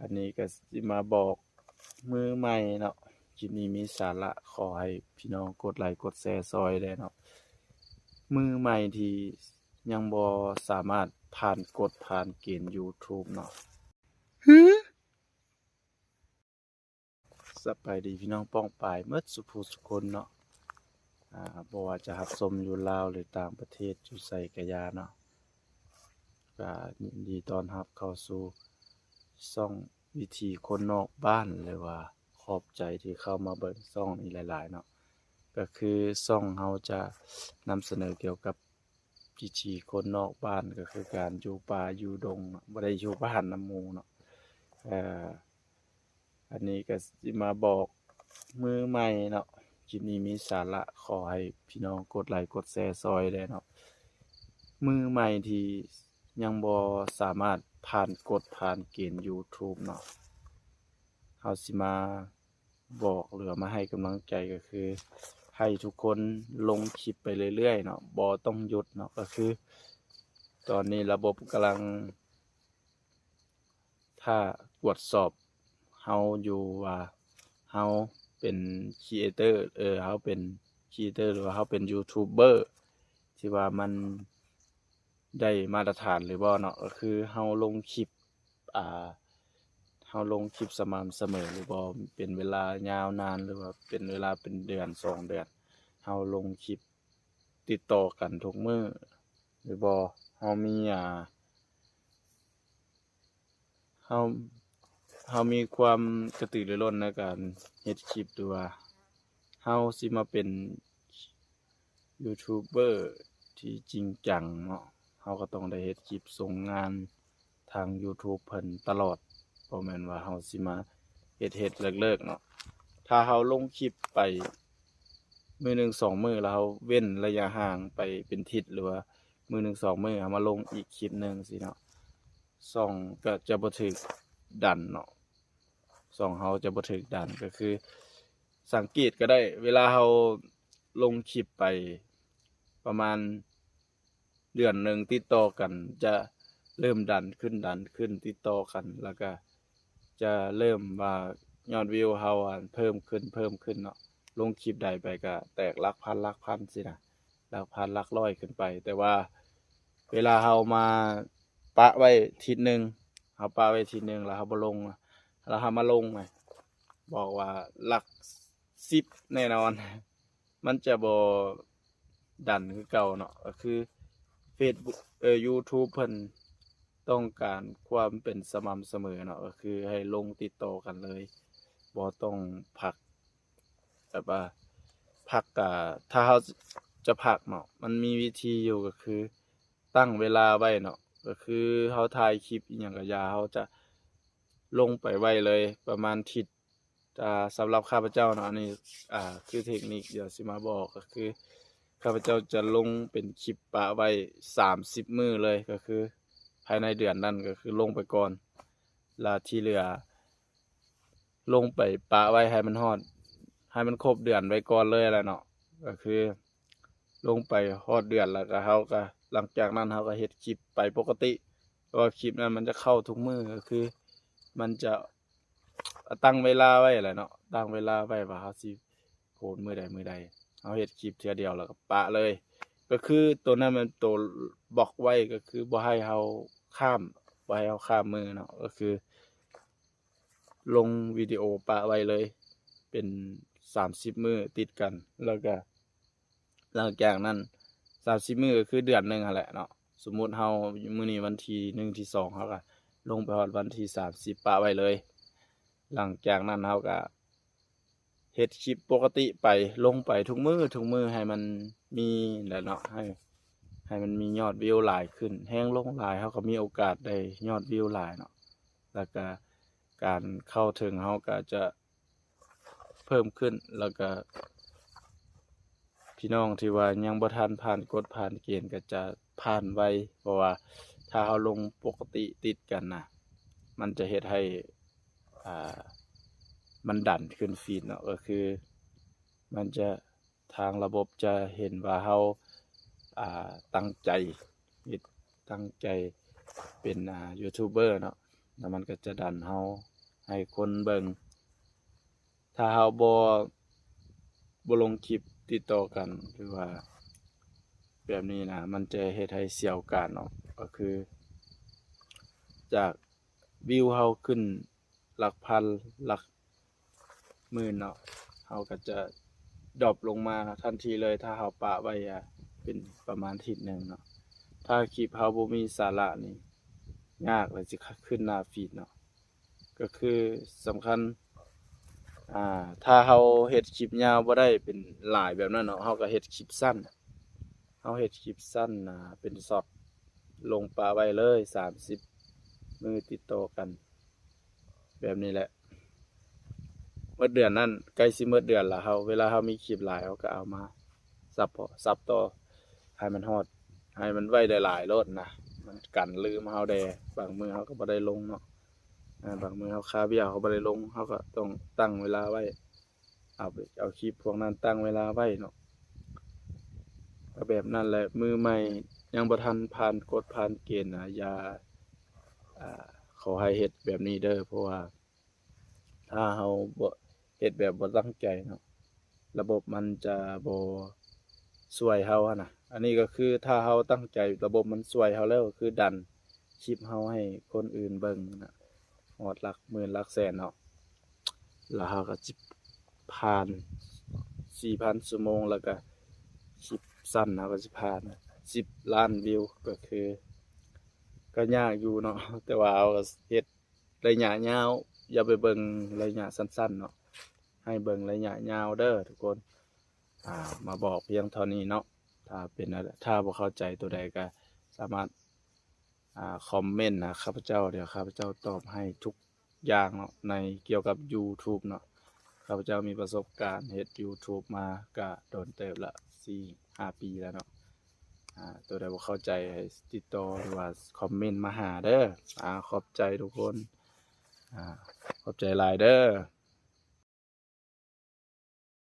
อันนี้ก็สิมาบอกมือใหม่เนาะคลิปนี้มีสาระขอให้พี่น้องกดไลค์กดแชร์ซอยได้เนาะมือใหม่ที่ยังบ่สามารถผ่านเกณฑ์ YouTube เนาะสบายดีพี่น้องป้องปายหมดสุผู้สุคนเนาะบ่ว่าจะรับชมอยู่ลาวหรือต่างประเทศอยู่ไสก็ยาเนาะก็ยินดีต้อนรับเข้าสู่ช่องวิถีคนนอกบ้านหรือว่าขอบใจที่เข้ามาเบิ่งช่องนี้หลายๆเนาะก็คือช่องเราจะนำเสนอเกี่ยวกับวิถีคนนอกบ้านก็คือการอยู่ป่าอยู่ดงเนาะบ่ได้อยู่บ้านนำหมู่เนาะอันนี้ก็สิมาบอกมือใหม่เนาะคลิปนี้มีสาระขอให้พี่น้องกดไลค์กดแชร์ซอยได้เนาะมือใหม่ที่ยังบ่สามารถผ่านเกณฑ์ YouTube เนาะเฮาสิมาบอกหรือมาให้กำลังใจก็คือให้ทุกคนลงคลิปไปเรื่อยๆเนาะบ่ต้องหยุดเนาะก็คือตอนนี้ระบบกำลังถ้าตรวจสอบเฮาอยู่ว่าเฮาเป็นครีเอเตอร์เฮาเป็นครีเอเตอร์หรือว่าเฮาเป็นยูทูบเบอร์ที่ว่ามันได้มาตรฐานหรือบ่เนาะก็คือเฮาลงคลิปเฮาลงคลิปสม่ำเสมอหรือบ่เป็นเวลายาวนานหรือว่าเป็นเวลาเป็นเดือน2เดือนเฮาลงคลิปติดต่อกันทุกมื้อหรือบ่เฮามีเฮาเฮามีความกระตือรือร้นในการเฮ็ดคลิปหรือว่าเฮาสิมาเป็นยูทูบเบอร์ที่จริงจังเนาะเฮาก็ต้องได้เฮ็ดคลิปส่งงานทาง YouTube เพิ่นตลอดบ่แม่นว่าเฮาสิมาเฮ็ดเลิกๆเนาะถ้าเฮาลงคลิปไปมื้อหนึ่ง2มื้อแล้วเฮาเว้นระยะห่างไปเป็นทิศหรือว่ามื้อหนึ่ง2มื้อเฮามาลงอีกคลิปหนึ่งสิเนาะช่องก็จะบ่ถูกดันเนาะช่องเฮาจะบ่ถูกดันก็คือสังเกตก็ได้เวลาเฮาลงคลิปไปประมาณเดือนหนึ่งติดต่อกันจะเริ่มดันขึ้นติดต่อกันแล้วก็จะเริ่มว่ายอดวิวเฮาเพิ่มขึ้นเนาะลงคลิปใดไปก็แตกหลักพันสินะหลักพันหลักร้อยขึ้นไปแต่ว่าเวลาเฮามาปะไว้ทิศหนึ่งเฮาปะไว้ทิศหนึ่งแล้วเฮาบ่ลงแล้วเฮามาลงบอกว่าหลัก10แน่นอนมันจะบ่ดันคือเก่าเนาะก็คือ Facebook YouTube เพิ่นต้องการความเป็นสม่ำเสมอเนาะก็คือให้ลงติดต่อกันเลยบ่ต้องพักแบบว่าพักถ้าเฮาจะพักเนาะมันมีวิธีอยู่ก็คือตั้งเวลาไว้เนาะก็คือเฮาถ่ายคลิปอิหยังก็อย่าเฮาจะลงไปไว้เลยประมาณทิศสำหรับข้าพเจ้าเนาะอันนี้คือเทคนิคเดี๋ยวสิมาบอกก็คือข้าพเจ้าจะลงเป็นคลิปปะไว้30มื้อเลยก็คือภายในเดือนนั้นก็คือลงไปก่อนแล้วที่เหลือลงไปปะไว้ให้มันฮอดให้มันครบเดือนไว้ก่อนเลยแหละเนาะก็คือลงไปฮอดเดือนแล้วก็เฮาก็หลังจากนั้นเฮาก็เฮ็ดคลิปไปปกติเพราะว่าคลิปนั้นมันจะเข้าทุกมื้อก็คือมันจะตั้งเวลาไว้แหละเนาะตั้งเวลาไว้ว่าเฮาสิโพสต์มื้อใดเฮาเฮ็ดคลิปเทื่อเดียวแล้วก็ปะเลยก็คือตัวนั้นมันตัวบล็อกไว้ก็คือบ่ให้เฮาข้ามมื้อเนาะก็คือลงวิดีโอปะไว้เลยเป็น30มื้อติดกันแล้วก็หลังจากนั้น30มื้อก็คือเดือนหนึ่งนั่นแหละเนาะสมมุติเฮามื้อนี้วันที่1ที่2เฮาก็ลงไปฮอดวันที่30ปะไว้เลยหลังจากนั้นเฮาก็เฮ็ดคลิปปกติไปลงไปทุกมื้อให้มันมีแหละเนาะให้มันมียอดวิวหลายขึ้นแฮ่งลงหลายเฮาก็มีโอกาสได้ยอดวิวหลายเนาะแล้วก็การเข้าถึงเฮาก็จะเพิ่มขึ้นแล้วก็พี่น้องที่ว่ายังบ่ทันผ่านกฎผ่านเกณฑ์ก็จะผ่านไวเพราะว่าถ้าเฮาลงปกติติดกันน่ะมันจะเฮ็ดให้มันดันขึ้นฟีดเนาะก็คือมันจะทางระบบจะเห็นว่าเฮาตั้งใจเฮ็ดตั้งใจเป็นยูทูบเบอร์เนาะ แล้วมันก็จะดันเฮาให้คนเบิ่งถ้าเฮาบ่ลงคลิปติดต่อกันหรือว่าแบบนี้นะมันจะเฮ็ดให้เสียโอกาสเนาะก็คือจากวิวเฮาขึ้นหลักพันหลักหมื่นเนาะเฮาก็จะดรอปลงมาทันทีเลยถ้าเฮาปะไว้เป็นประมาณอาทิตย์หนึ่งเนาะถ้าคลิปเฮาบ่มีสาระนี่ยากเลยสิขึ้นหน้าฟีดเนาะก็คือสำคัญถ้าเฮาเฮ็ดคลิปยาวบ่ได้เป็นหลายแบบนั้นเนาะเฮาก็เฮ็ดคลิปสั้นเฮาเฮ็ดคลิปสั้นเป็นช็อตลงปะไว้เลย30มื้อติดต่อกันแบบนี้แหละเมื่อเดือนนั้นใกล้สิหมดเดือนแล้วเวลาเฮามีคลิปหลายเฮาก็เอามาซับต่อให้มันฮอดให้มันไว้ได้หลายโลดนะมันกันลืมเฮาแดบางมื้อเฮาก็บ่ได้ลงเนาะบางมื้อเฮาคาเวียเฮาบ่ได้ลงเฮาก็ต้องตั้งเวลาไว้เอาคลิปพวกนั้นตั้งเวลาไว้เนาะก็แบบนั้นแหละมือใหม่ยังบ่ทันผ่านกฎผ่านเกณฑ์อย่าขอให้เฮ็ดแบบนี้เด้อเพราะว่าถ้าเฮาบ่เฮ็ดแบบบ่ตั้งใจเนาะระบบมันจะบ่ช่วยเฮานะอันนี้ก็คือถ้าเฮาตั้งใจระบบมันช่วยเฮาแล้วก็คือดันคลิปเฮาให้คนอื่นเบิ่งนะฮอดหลักหมื่นหลักแสนเนาะแล้วเฮาก็สิผ่าน 4,000 ชั่วโมงแล้วก็คลิปสั้นเฮาก็สิผ่าน10 ล้านวิวก็คือก็ยากอยู่เนาะแต่ว่าเอาก็เฮ็ดระยะยาวอย่าไปเบิ่งระยะสั้นๆเนาะให้เบิ่งระยะยาวเด้อทุกคนมาบอกเพียงเท่านี้เนาะถ้าบ่เข้าใจตัวใดก็สามารถคอมเมนต์ข้าพเจ้าเดี๋ยวข้าพเจ้าตอบให้ทุกอย่างเนาะในเกี่ยวกับ YouTube เนาะข้าพเจ้ามีประสบการณ์เฮ็ด YouTube มาก็โดนเติบละ 4-5 ปีแล้วเนาะตัวใดบ่เข้าใจให้ติดต่อหรือว่าคอมเมนต์มาหาเด้อขอบใจทุกคนขอบใจหลายเด้อ